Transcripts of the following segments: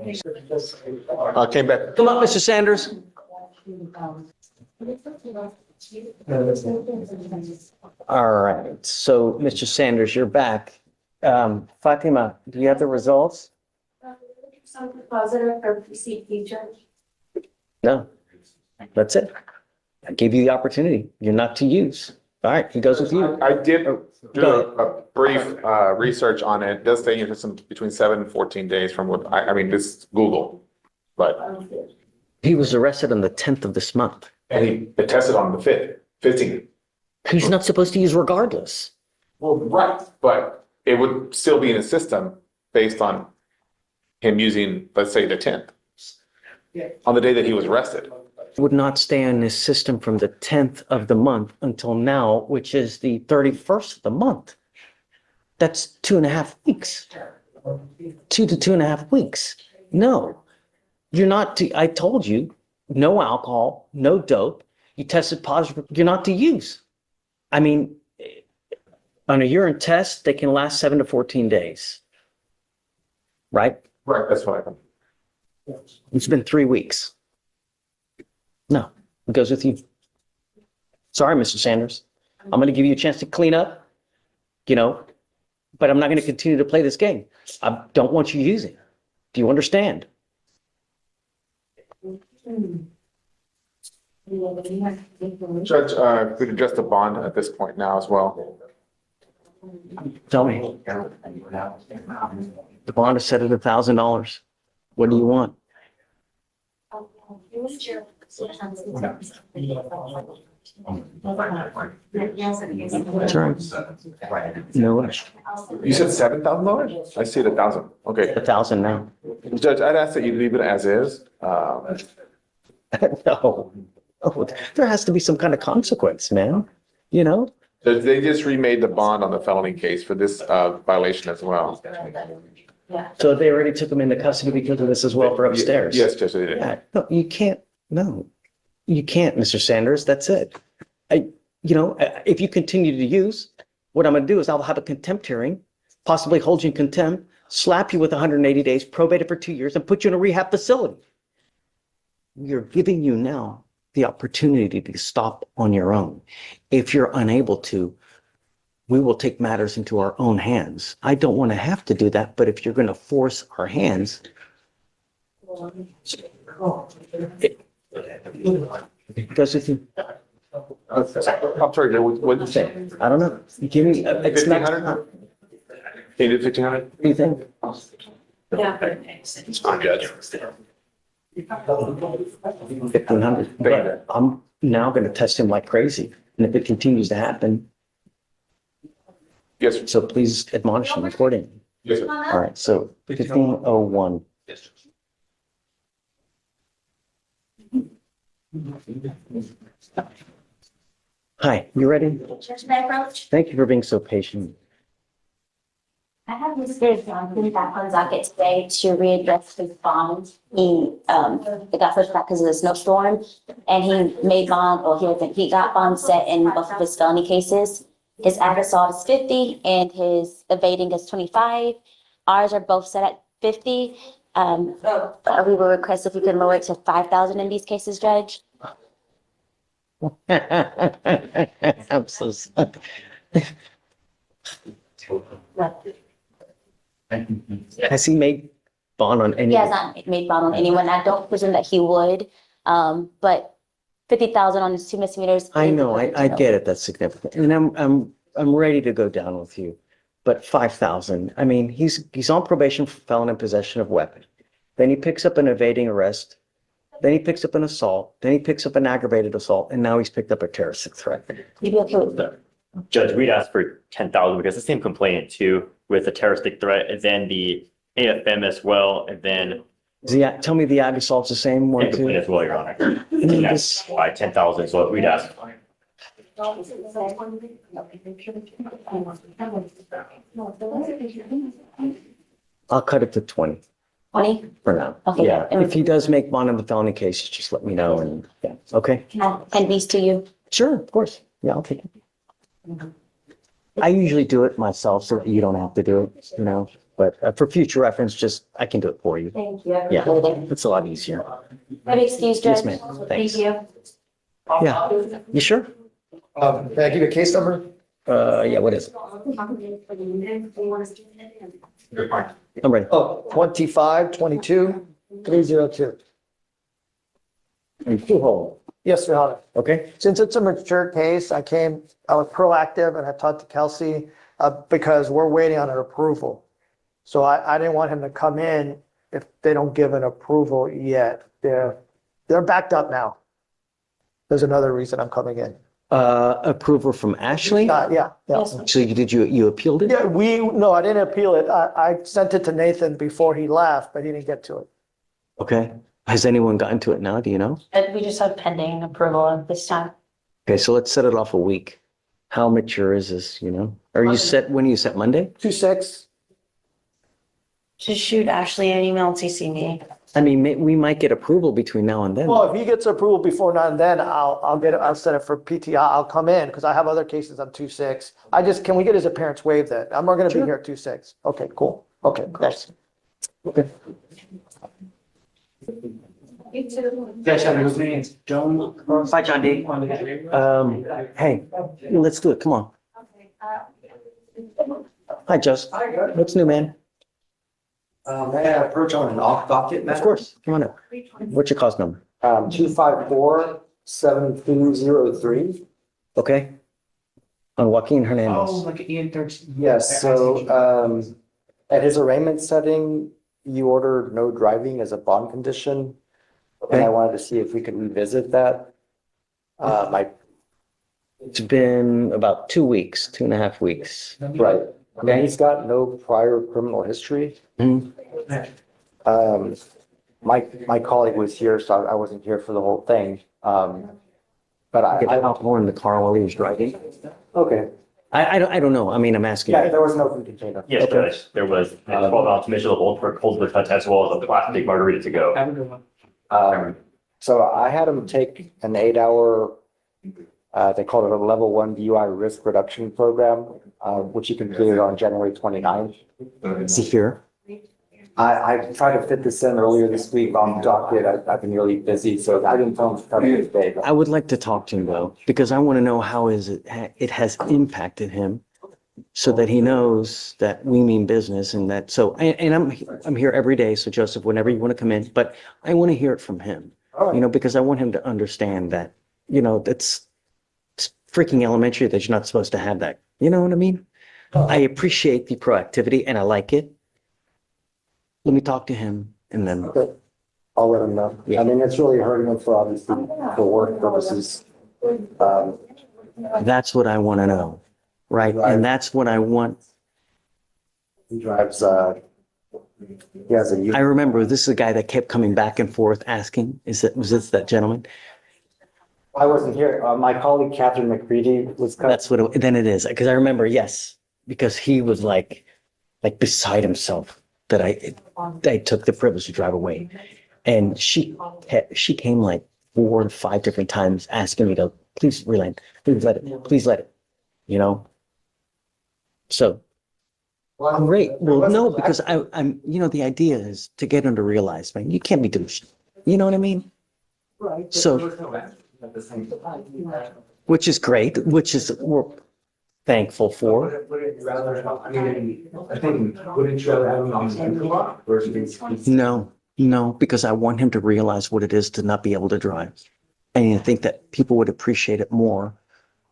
Came back. Come up, Mr. Sanders. All right, so Mr. Sanders, you're back. Fatima, do you have the results? Something positive for PCP, Judge? No, that's it. I gave you the opportunity. You're not to use. All right, he goes with you. I did do Go ahead. a brief research on it. It does say it's between 7 and 14 days from what, I mean, this Google. But, He was arrested on the 10th of this month. and he tested on the 15th. He's not supposed to use regardless. Well, right, but it would still be in the system based on him using, let's say, the 10th. On the day that he was arrested. Would not stay in his system from the 10th of the month until now, which is the 31st of the month. That's 2.5 weeks. 2 to 2.5 weeks. No, you're not to, I told you, no alcohol, no dope. You tested positive, you're not to use. I mean, on a urine test, they can last 7 to 14 days. Right? Right, that's what I think. It's been 3 weeks. No, it goes with you. Sorry, Mr. Sanders. I'm going to give you a chance to clean up, but I'm not going to continue to play this game. I don't want you using. Do you understand? Judge, could address the bond at this point now as well. Tell me. The bond is set at $1,000. What do you want? That's right. No rush. You said $7,000? I see it 1,000. Okay. 1,000 now. Judge, I'd ask that you leave it as is. No. Oh, there has to be some kind of consequence, man. They just remade the bond on the felony case for this violation as well. So they already took him into custody because of this as well for upstairs? Yes, Judge, they did. Yeah, no, you can't. No, you can't, Mr. Sanders. That's it. If you continue to use, what I'm going to do is I'll have a contempt hearing, possibly hold you in contempt, slap you with 180 days, probate it for 2 years, and put you in a rehab facility. We are giving you now the opportunity to stop on your own. If you're unable to, we will take matters into our own hands. I don't want to have to do that, but if you're going to force our hands, it goes with you. I'm sorry, what did you say? I don't know. Give me, it's not. 1,500? Can you do 1,500? What do you think? Yeah. It's fine, Judge. 1,500. But I'm now going to test him like crazy. And if it continues to happen, Yes, sir. so please admonish him accordingly. Yes, sir. All right, so 1501. Yes, sir. Hi, you ready? Judge, may I approach? Thank you for being so patient. I have Mr. Johnson back on docket today to readdress his bond. It got pushed back because of the snowstorm, and he made bond, or he got bond set in both of his felony cases. His ag assault is 50 and his evading is 25. Ours are both set at 50. We will request if we can lower it to 5,000 in these cases, Judge. I'm so sorry. Has he made bond on any? He has not made bond on anyone. I don't presume that he would, but 50,000 on his 2 misdemeanors. I know, I get it, that's significant, and I'm ready to go down with you, but 5,000, I mean, he's on probation for felon in possession of weapon, then he picks up an evading arrest, then he picks up an assault, then he picks up an aggravated assault, and now he's picked up a terroristic threat. You'd be okay with that? Judge, we'd ask for 10,000 because the same complainant too, with the terroristic threat, and then the AFM as well, and then Tell me the ag assault's the same one same complaint too? as well, Your Honor. And then That's this- why 10,000 is what we'd ask. I'll cut it to 20 20? for now. Okay. Yeah, if he does make bond on the felony cases, just let me know, and, yeah, okay? Can I hand these to you? Sure, of course. Yeah, I'll take it. I usually do it myself so that you don't have to do it, But for future reference, just, I can do it for you. Thank you. Yeah, it's a lot easier. Have excuse, Yes, Judge. ma'am. Thank Thanks. you. Yeah, you sure? Can I give you a case number? Yeah, what is it? I'm ready. Oh, 25-22-302. Yes, Your Honor. Okay, Since it's a mature case, I was proactive and I talked to Kelsey because we're waiting on an approval. So I didn't want him to come in if they don't give an approval yet. They're backed up now. There's another reason I'm coming in. approval from Ashley? Yeah. Yes. So you appealed it? Yeah, no, I didn't appeal it. I sent it to Nathan before he left, but he didn't get to it. Okay. Has anyone gotten to it now? Do you know? We just have pending approval at this time. Okay, so let's set it off a week. How mature is this, you know? Are you set, when are you set, Monday? 2-6. Just shoot Ashley an email and CC me. I mean, we might get approval between now and then. Well, if he gets approval before now and then, I'll set it for PTI. I'll come in because I have other cases on 2-6. Can we get his appearance waived then? I'm not gonna be Sure. here at 2-6. Okay, cool. Okay, thanks. Okay. Hi, John D. Hey, let's do it. Come on. Hi, Jess. What's new, man? May I approach on an off docket Of matter? course. Come on up. What's your cause number? 254-7203. Okay. On Joaquin Hernandez. Like Ian Third. Yes, so, at his arraignment setting, you ordered no driving as a bond condition. And I Okay. wanted to see if we could revisit that. It's been about 2 weeks, 2.5 weeks. Right, I mean, he's got no prior criminal history. Mhm. My colleague was here, so I wasn't here for the whole thing. But Get alcohol in the car while he was driving. okay, I don't know. I mean, I'm asking. yeah, there was no food container. Yes, Okay. Judge, there was a 12-ounce Mitchell of Old Fork cold cut as well as a plastic margarita to go. Have a good one. So I had him take an 8-hour, they call it a level 1 DUI risk reduction program, which he completed on January 29th. Is he here? I tried to fit this in earlier this week on docket. I've been really busy, so I didn't tell him to come in today. I would like to talk to him though, because I want to know how it has impacted him so that he knows that we mean business and that, so, and I'm here every day. So Joseph, whenever you want to come in, but I want to hear it from him, All right. you know, because I want him to understand that, you know, it's freaking elementary that you're not supposed to have that. You know what I mean? I appreciate the proactivity and I like it. Let me talk to him and then, Okay. I'll let him know. Yeah. I mean, it's really hurting him for obviously for work purposes. that's what I want to know. Right? Right. And that's what I want. He drives, he has a. I remember this is a guy that kept coming back and forth asking, was this that gentleman? I wasn't here. My colleague Catherine McCready was. That's what then it is. Because I remember, yes, because he was like beside himself that I took the privilege to drive away. And she came like 4 to 5 different times asking me to please relent, please let it, you know? So I'm great. Well, no, because I'm, you know, the idea is to get him to realize, man, you can't be doing shit. You know what I mean? Right. So- Which is great, which is, we're thankful for. Wouldn't you rather, I mean, I think, wouldn't you rather have him on the versus? No, because I want him to realize what it is to not be able to drive. And I think that people would appreciate it more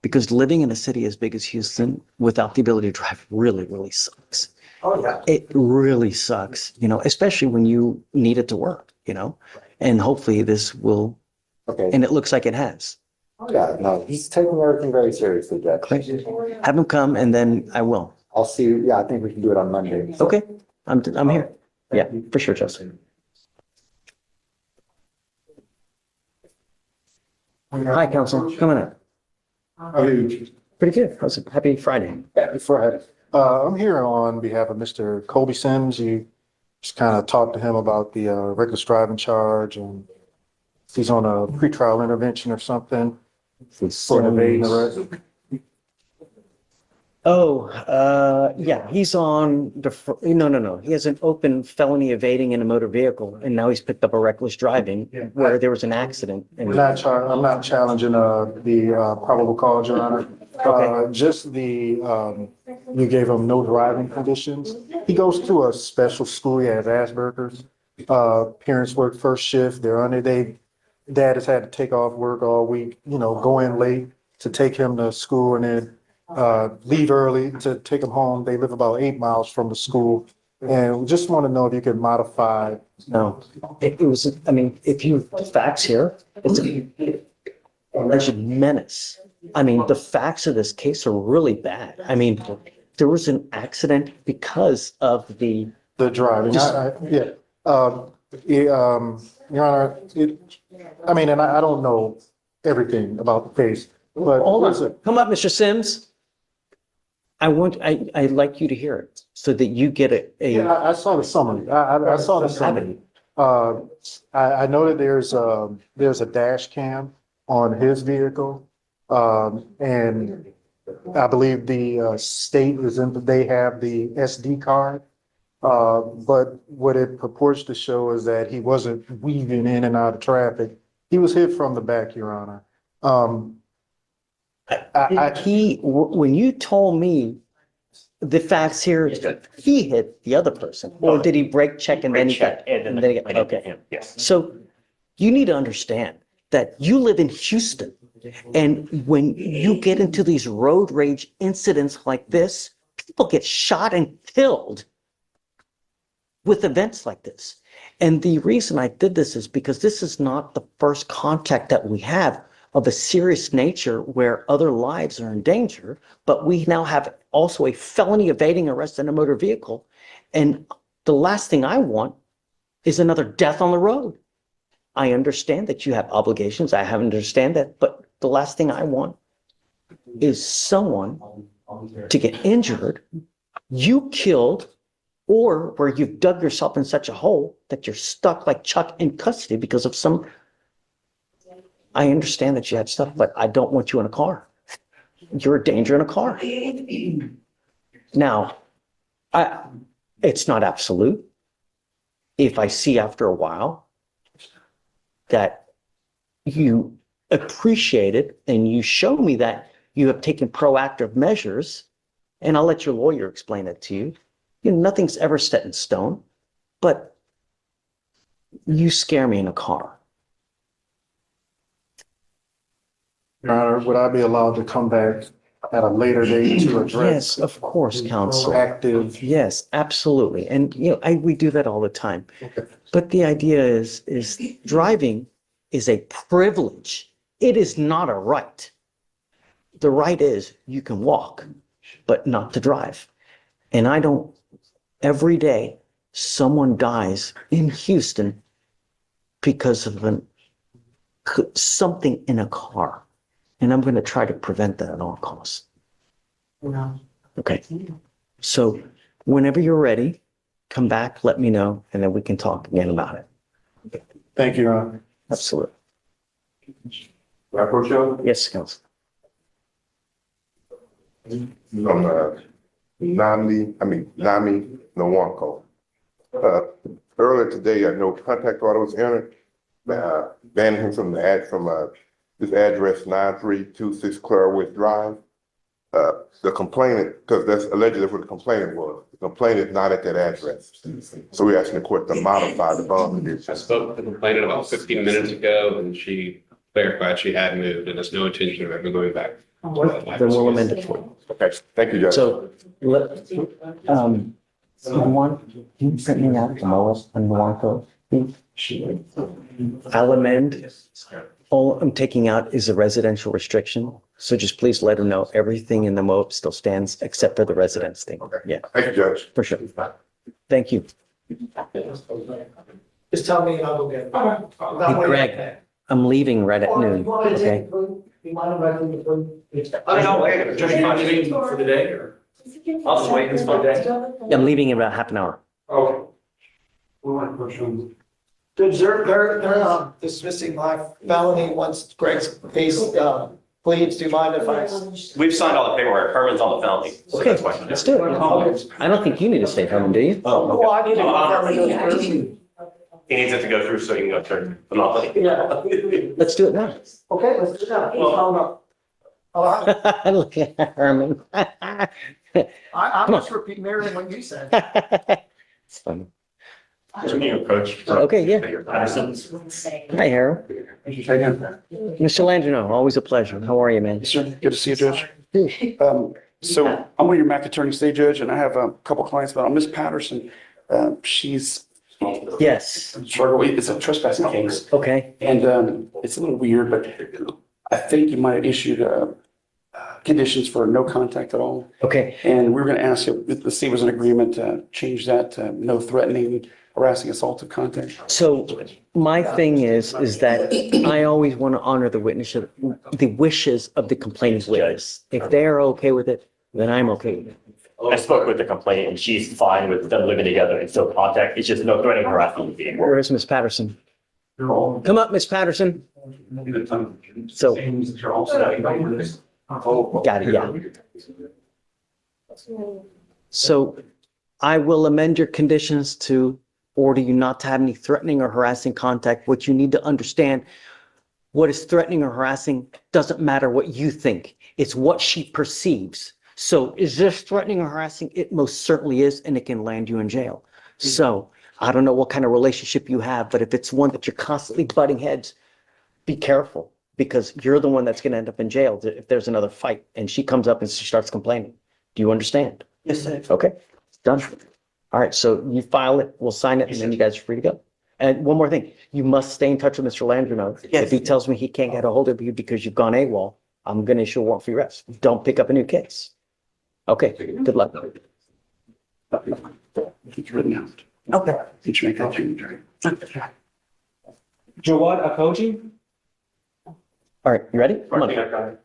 because living in a city as big as Houston without the ability to drive really, really sucks. Oh, yeah. It really sucks, you know, especially when you need it to work, you know, and hopefully this will, Okay. and it looks like it has. Yeah, no, he's taking everything very seriously, Judge. Great. Have him come and then I will. I'll see, yeah, I think we can do it on Monday. Okay, I'm here. Yeah, for sure, Justin. Hi, counsel. Coming up. Pretty good. How's it? Happy Friday. Friday. I'm here on behalf of Mr. Colby Sims. You just kind of talked to him about the reckless driving charge and he's on a pretrial intervention or something for evading arrest. Yeah, he's on no. He has an open felony evading in a motor vehicle, and now he's picked up a reckless driving where there was an accident. I'm And not challenging, the probable cause, Your Honor. Just you gave him no driving conditions. He goes to a special school. He has Asperger's. Parents work first shift. Dad has had to take off work all week, go in late to take him to school and then leave early to take him home. They live about 8 miles from the school. And we just want to know if you could modify. no, it was, I mean, if you, the facts here, it's a alleged menace. I mean, the facts of this case are really bad. I mean, there was an accident because of the Driving. Your Honor, and I don't know everything about the case, but hold listen, on, come up, Mr. Sims. I'd like you to hear it so that you get I saw the summary. I saw the summary. I know that there's a dash cam on his vehicle. And I believe the state they have the SD card. But what it purports to show is that he wasn't weaving in and out of traffic. He was hit from the back, Your Honor. When you told me the facts here, he hit the other person, or did he brake check and then he got, And then he then got, I okay. him, yes. So you need to understand that you live in Houston, and when you get into these road rage incidents like this, people get shot and killed with events like this. And the reason I did this is because this is not the first contact that we have of a serious nature where other lives are in danger, but we now have also a felony evading arrest in a motor vehicle. And the last thing I want is another death on the road. I understand that you have obligations. I understand that, but the last thing I want is someone to get injured, you killed, or where you've dug yourself in such a hole that you're stuck like Chuck in custody because of some. I understand that you had stuff, but I don't want you in a car. You're a danger in a car. Now, it's not absolute. If I see after a while that you appreciate it and you show me that you have taken proactive measures, and I'll let your lawyer explain it to you. Nothing's ever set in stone, but you scare me in a car. Your Honor, would I be allowed to come back at a later date to address? Yes, of course, counsel. Active. Yes, absolutely. And, we do that all the time. Okay. But the idea is driving is a privilege. It is not a right. The right is you can walk, but not to drive. And every day someone dies in Houston because of something in a car. And I'm going to try to prevent that at all costs. Okay. So whenever you're ready, come back, let me know, and then we can talk again about it. Thank you, Your Honor. Absolutely. Rapporteur? Yes, counsel. Nami Nwanko. Earlier today, a no contact order was entered, banning him from this address 9326 Clarewith Drive. The complainant, because that's allegedly what the complainant was. The complainant is not at that address. So we're asking the court to modify the bond I condition. spoke to the complainant about 15 minutes ago, and she clarified she had moved and has no intention of ever going back. Then we'll amend it for you. Okay, thank you, Judge. So, you sent me out the MOA and Nuanco. I'll amend. All I'm taking out is a residential restriction. So just please let them know everything in the MOA still stands except for the residence thing. Okay. Yeah, Thank you, Judge. for sure. Thank you. Just tell me, I'll go get it. Hey, Greg, I'm leaving right at noon, okay? Just waiting for the day, or? I'll just wait until the day. I'm leaving in about half an hour. Okay. Judge, they're dismissing my felony once Greg's case Please, do you mind if I? We've signed all the paperwork. Herman's on the felony. So Okay, that's why. let's do it. I don't think you need to stay home, do you? Oh, Well, I need to confirm it goes through. he needs it to go through so he can go through. I'm not like. Yeah. Let's do it now. Okay, let's do that. Hold on. Look at Herman. I'm just repeating everything what you said. It's funny. Coach. Okay, yeah. Patterson. Hi, Harold. Mr. Landino, always a pleasure. How are you, man? Sir, good to see you, Judge. So I'm one of your Mac attorney state judge, and I have a couple clients, but on Miss Patterson, she's Yes. struggling. It's a trespassing case, Okay. and it's a little weird, but I think you might have issued conditions for no contact at all. Okay. And we were going to ask if the state was in agreement to change that to no threatening, harassing, assaultive contact. So my thing is that I always want to honor the wishes of the complaining witness. If they're okay with it, then I'm okay with it. I spoke with the complainant and she's fine with them living together and still contact. It's just no threatening, harassing anymore. Where is Miss Patterson? Come up, Miss Patterson. So, got it, yeah. So I will amend your conditions to order you not to have any threatening or harassing contact. What you need to understand, what is threatening or harassing doesn't matter what you think. It's what she perceives. So is this threatening or harassing? It most certainly is, and it can land you in jail. So I don't know what kind of relationship you have, but if it's one that you're constantly butting heads, be careful, because you're the one that's going to end up in jail if there's another fight and she comes up and she starts complaining. Do you understand? Yes, sir. Okay, done. All right, so you file it, we'll sign it, and then you guys are free to go. And one more thing, you must stay in touch with Mr. Landrino. If he tells me he can't get a hold of you because you've gone AWOL, I'm going to issue a warrant for your arrest. Don't pick up a new case. Okay, good luck. It's written out. Okay. Did you make that change, right? Jawad Akoji? All right, you ready? Come on. Yeah.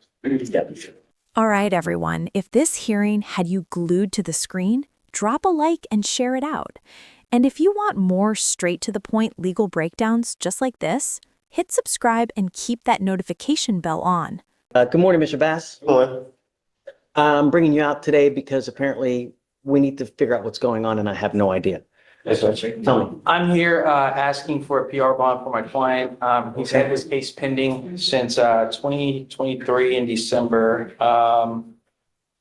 All right, everyone. If this hearing had you glued to the screen, drop a like and share it out. And if you want more straight to the point legal breakdowns just like this, hit subscribe and keep that notification bell on. Good morning, Mr. Bass. Hello. I'm bringing you out today because apparently we need to figure out what's going on and I have no idea. Yes, sir. Tell me. I'm here asking for a PR bond for my client. He's had this case pending since 2023 in December,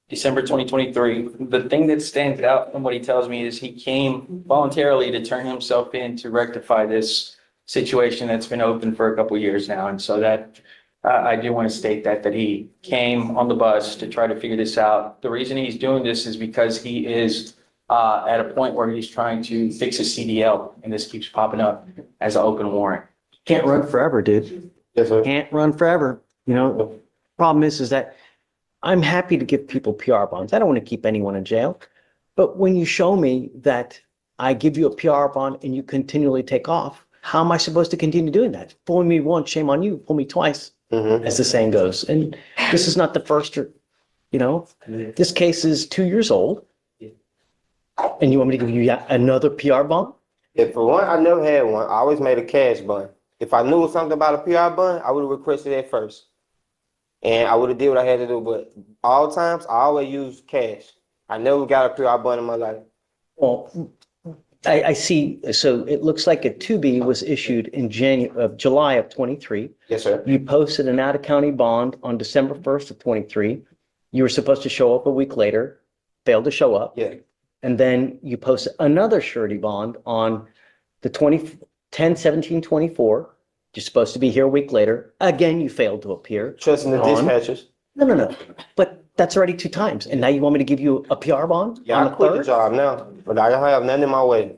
December 2023. The thing that stands out from what he tells me is he came voluntarily to turn himself in to rectify this situation that's been open for a couple of years now. And so that I do want to state that he came on the bus to try to figure this out. The reason he's doing this is because he is at a point where he's trying to fix his CDL, and this keeps popping up as an open warrant. Can't run forever, dude. Yes, sir. Can't run forever. You know, problem is that I'm happy to give people PR bonds. I don't want to keep anyone in jail. But when you show me that I give you a PR bond and you continually take off, how am I supposed to continue doing that? Fool me once, shame on you. Fool me twice, as the saying goes. And this is not the first, this case is 2 years old. And you want me to give you another PR bond? If for one, I never had one. I always made a cash bond. If I knew something about a PR bond, I would have requested it first. And I would have did what I had to do. But all times, I always use cash. I never got a PR bond in my life. Well, I see. So it looks like a 2B was issued in July of 23. Yes, sir. You posted an out-of-county bond on December 1st of 23. You were supposed to show up a week later, failed to show up. Yeah. And then you posted another surety bond on the 10/17/24. You're supposed to be here a week later. Again, you failed to appear. Trusting the dispatchers. No. But that's already 2 times. And now you want me to give you a PR bond? Yeah, on I the quit the third? job now, but I don't have nothing in my way.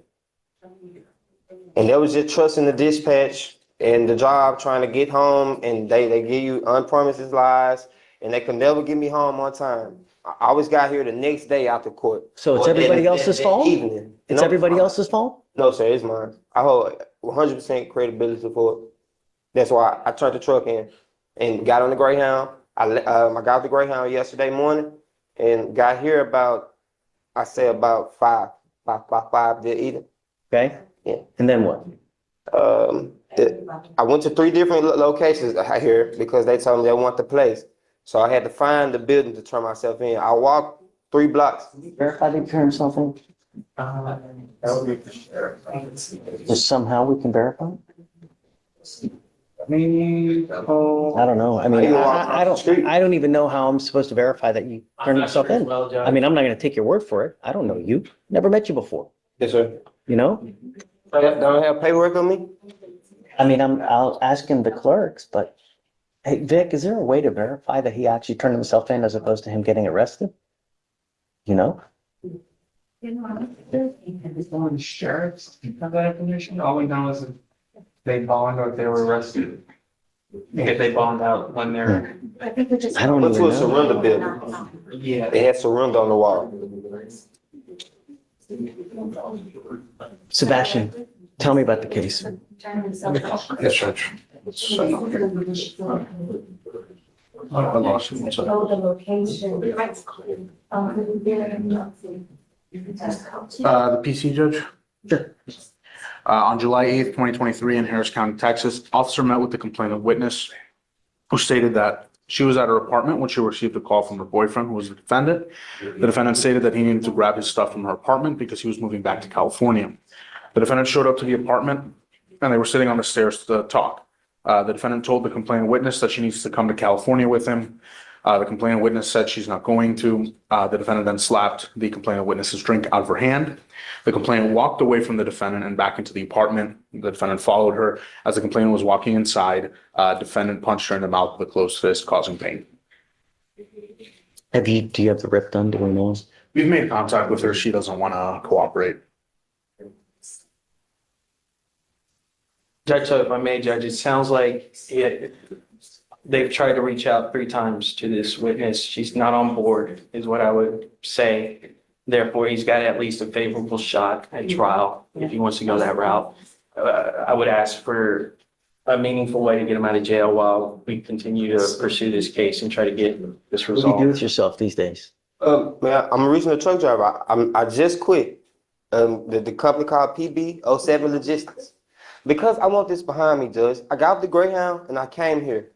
And that was just trusting the dispatch and the job, trying to get home, and they give you unpromised lies, and they could never get me home on time. I always got here the next day after court. So it's Or everybody that else's fault? Evening. It's No, everybody else's fault? No, sir, it's mine. I hold 100% credibility for it. That's why I turned the truck in and got on the Greyhound. I got the Greyhound yesterday morning and got here about 5 that evening. Okay. Yeah. And then what? I went to 3 different locations here because they told me they want the place. So I had to find the building to turn myself in. I walked 3 blocks. Verify they turn yourself in. Just somehow we can verify? I don't know. I mean, I don't even know how I'm supposed to verify that you turned yourself in. I mean, I'm not gonna take your word for it. I don't know you. Never met you before, Yes, sir. you know? Don't have paperwork on me? I mean, I'll ask him the clerks, but hey, Vic, is there a way to verify that he actually turned himself in as opposed to him getting arrested? You know? Sheriff's have that information. All we know is if they bond or if they were arrested. If they bond out when they're. I think we just. I don't Went to a even know. surrender building. Yeah. They had surrender on the wall. Sebastian, tell me about the case. Yes, Judge. I lost it. One second. The PC judge? Sure. On July 8th, 2023 in Harris County, Texas, officer met with the complainant witness who stated that she was at her apartment when she received a call from her boyfriend, who was the defendant. The defendant stated that he needed to grab his stuff from her apartment because he was moving back to California. The defendant showed up to the apartment and they were sitting on the stairs to talk. The defendant told the complainant witness that she needs to come to California with him. The complainant witness said she's not going to. The defendant then slapped the complainant witness's drink out of her hand. The complainant walked away from the defendant and back into the apartment. The defendant followed her. As the complainant was walking inside, defendant punched her in the mouth with a closed fist, causing pain. Do you have the rip done? Do we know? We've made contact with her. She doesn't want to cooperate. Judge, so if I may, Judge, it sounds like they've tried to reach out 3 times to this witness. She's not on board, is what I would say. Therefore, he's got at least a favorable shot at trial if he wants to go that route. I would ask for a meaningful way to get him out of jail while we continue to pursue this case and try to get this What do you do resolved. with yourself these days? Man, I'm a regional truck driver. I just quit. The company called PB07 Logistics. Because I want this behind me, Judge. I got off the Greyhound and I came here.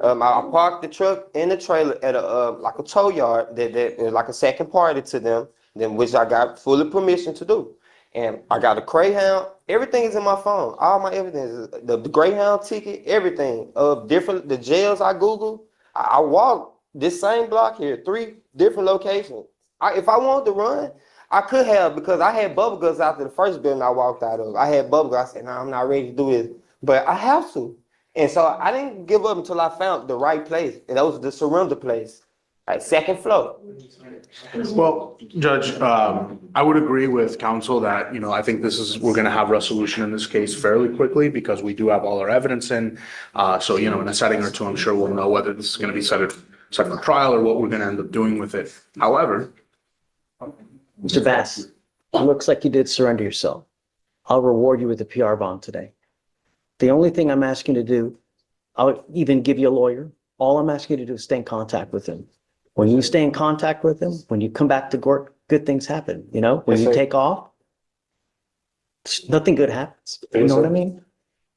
I parked the truck in the trailer at a tow yard that is like a second party to them, which I got fully permission to do. And I got a Greyhound. Everything is in my phone. All my evidence, the Greyhound ticket, everything. The jails I Googled. I walked this same block here, 3 different locations. If I wanted to run, I could have, because I had bubble guts after the first building I walked out of. I had bubble guts. I said, no, I'm not ready to do this. But I have to. And so I didn't give up until I found the right place. And that was the surrender place, like 2nd floor. Well, Judge, I would agree with counsel that, I think we're going to have resolution in this case fairly quickly because we do have all our evidence in. So, in a setting or 2, I'm sure we'll know whether this is going to be set for trial or what we're going to end up doing with it. However, Mr. Bass, it looks like you did surrender yourself. I'll reward you with a PR bond today. The only thing I'm asking you to do, I'll even give you a lawyer. All I'm asking you to do is stay in contact with him. When you stay in contact with him, when you come back to court, good things happen. When Yes, you sir. take off, nothing good happens. You know what I mean?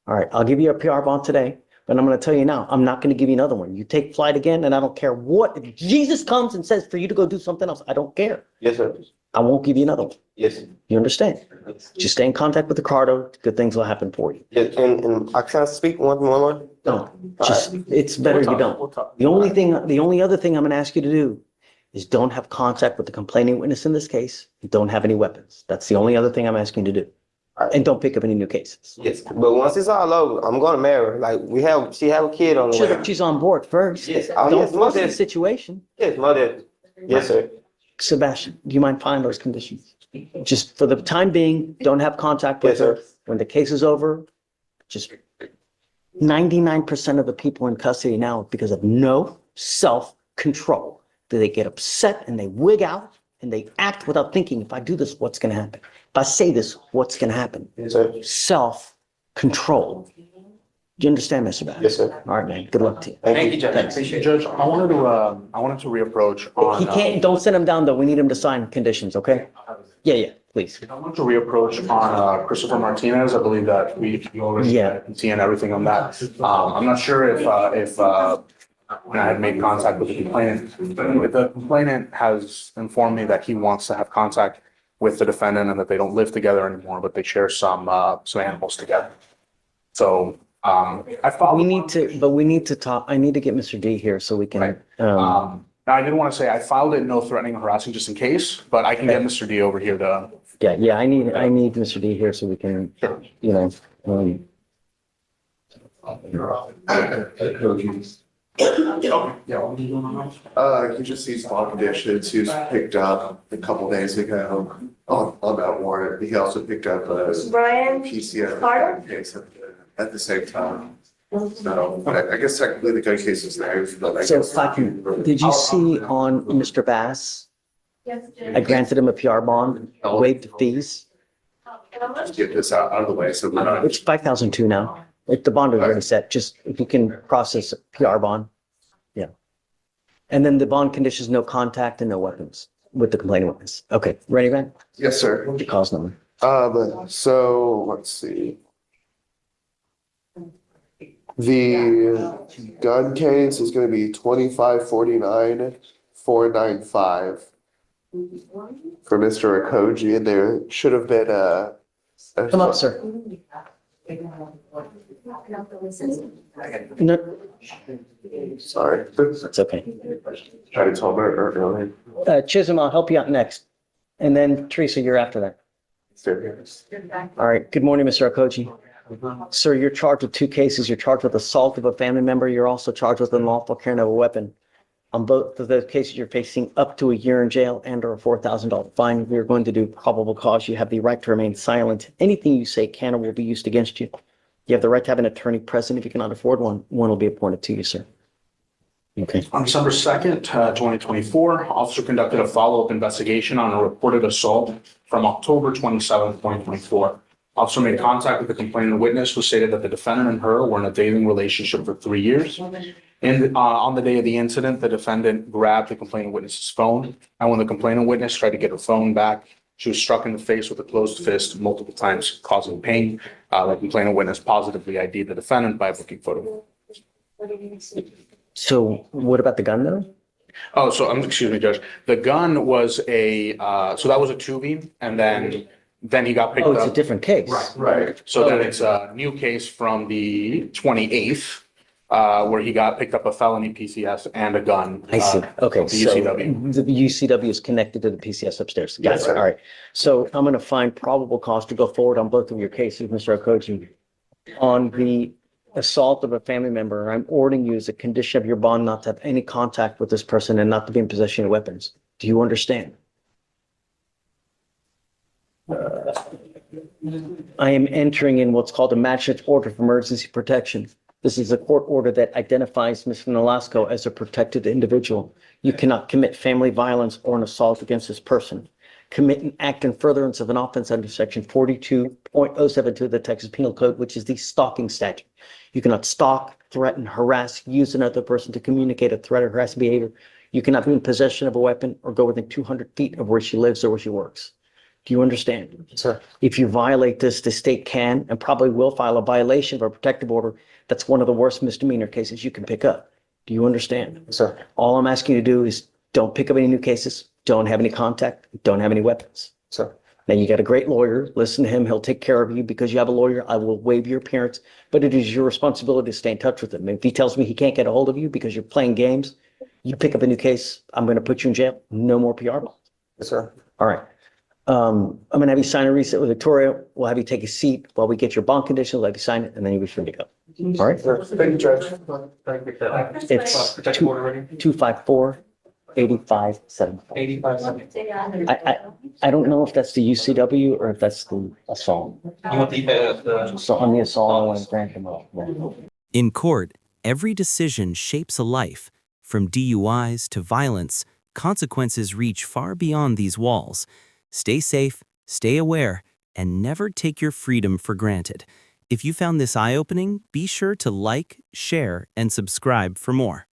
All right, I'll give you a PR bond today, but I'm going to tell you now, I'm not going to give you another one. You take flight again, and I don't care what. If Jesus comes and says for you to go do something else, I don't care. Yes, sir. I won't give you another one. Yes. You understand? Just stay in contact with Ricardo. Good things will happen for you. Yes. And I can't speak one more. No, it's better you don't. The only other thing I'm going to ask you to do is don't have contact with the complaining witness in this case. Don't have any weapons. That's the only other thing I'm asking you to do. And don't pick up any new cases. Yes. But once it's all over, I'm going to marry her. Like she have a kid on the Sure way. that she's on board first. Yes. Don't force the situation. Yes, mother. Yes, sir. Sebastian, do you mind filing those conditions? Just for the time being, don't have contact with Yes, her. sir. When the case is over, just 99% of the people in custody now, because of no self-control, do they get upset and they wig out and they act without thinking, if I do this, what's going to happen? If I say this, what's going to happen? Yes, sir. Self-control. Do you understand, Mr. Bass? Yes, sir. All right, man. Good luck to you. Thank you, Judge. I Thanks. appreciate it. Judge, I wanted to reapproach on. He can't, don't send him down though. We need him to sign conditions, okay? Yeah, please. I want to reapproach on Christopher Martinez. I believe that we already Yeah. can see and everything on that. I'm not sure if when I had made contact with the complainant. The complainant has informed me that he wants to have contact with the defendant and that they don't live together anymore, but they share some animals together. So, I followed. We need to talk, I need to get Mr. D here so we can, Right. Now, I did want to say I filed it no threatening or harassing just in case, but I can get Mr. D over here to. yeah, I need Mr. D here so we can, Sure. you know, He just sees bond conditions. He was picked up a couple days ago on that warrant. He also picked up a Brian PCF case at the same time. So I guess technically the gun case is there, but I so guess. if I can, did you see on Mr. Bass? I granted him a PR bond, waived the fees. Let's get this out of the way, so we're not. It's 5,002 now. If the bond is already set, just if you can process a PR bond. Yeah. And then the bond conditions, no contact and no weapons with the complaining witness. Okay, ready, Van? Yes, sir. What's your cause number? So let's see. The gun case is gonna be 2549-495 for Mr. Okoji, and there should have been a. Come up, sir. No, Sorry. it's okay. Try to tell her earlier. Chisholm, I'll help you out next. And then Teresa, you're after that. All right. Good morning, Mr. Okoji. Sir, you're charged with 2 cases. You're charged with assault of a family member. You're also charged with unlawful carrying of a weapon. On both of those cases, you're facing up to a year in jail and or a $4,000 fine. We're going to do probable cause. You have the right to remain silent. Anything you say can or will be used against you. You have the right to have an attorney present. If you cannot afford one, one will be appointed to you, sir. Okay. On December 2nd, 2024, officer conducted a follow-up investigation on a reported assault from October 27th, 2024. Officer made contact with the complaining witness who stated that the defendant and her were in a dating relationship for 3 years. And on the day of the incident, the defendant grabbed the complaining witness's phone. And when the complaining witness tried to get her phone back, she was struck in the face with a closed fist multiple times, causing pain. The complaining witness positively ID'd the defendant by a booking photo. So what about the gun though? Oh, so, excuse me, Judge. The gun was so that was a 2B, and then he got picked up. Oh, it's a different case. Right. So then it's a new case from the 28th, where he got picked up a felony PCS and a gun. I see. Okay, The so UCW. the UCW is connected to the PCS upstairs. Got Yes, it. sir. All right. So I'm going to find probable cause to go forward on both of your cases, Mr. Okoji. On the assault of a family member, I'm ordering you as a condition of your bond not to have any contact with this person and not to be in possession of weapons. Do you understand? I am entering in what's called a magistrate's order of emergency protection. This is a court order that identifies Ms. Nolasco as a protected individual. You cannot commit family violence or an assault against this person. Commit an act in furtherance of an offense under section 42.072 of the Texas Penal Code, which is the stalking statute. You cannot stalk, threaten, harass, use another person to communicate a threat or harassing behavior. You cannot be in possession of a weapon or go within 200 feet of where she lives or where she works. Do you understand? Sir. If you violate this, the state can and probably will file a violation of a protective order. That's one of the worst misdemeanor cases you can pick up. Do you understand? Sir. All I'm asking you to do is don't pick up any new cases, don't have any contact, don't have any weapons. Sir. Now you got a great lawyer. Listen to him. He'll take care of you because you have a lawyer. I will waive your appearance, but it is your responsibility to stay in touch with him. If he tells me he can't get a hold of you because you're playing games, you pick up a new case, I'm going to put you in jail. No more PR bonds. Yes, sir. All right. I'm going to have you sign a receipt with Victoria. We'll have you take a seat while we get your bond conditions. We'll have you sign it and then you'll be free to go. All right. Thank you, Judge. It's 254-8575. I don't know if that's the UCW or if that's the assault. So on the assault, I want to grant him up. In court, every decision shapes a life. From DUIs to violence, consequences reach far beyond these walls. Stay safe, stay aware, and never take your freedom for granted. If you found this eye-opening, be sure to like, share, and subscribe for more.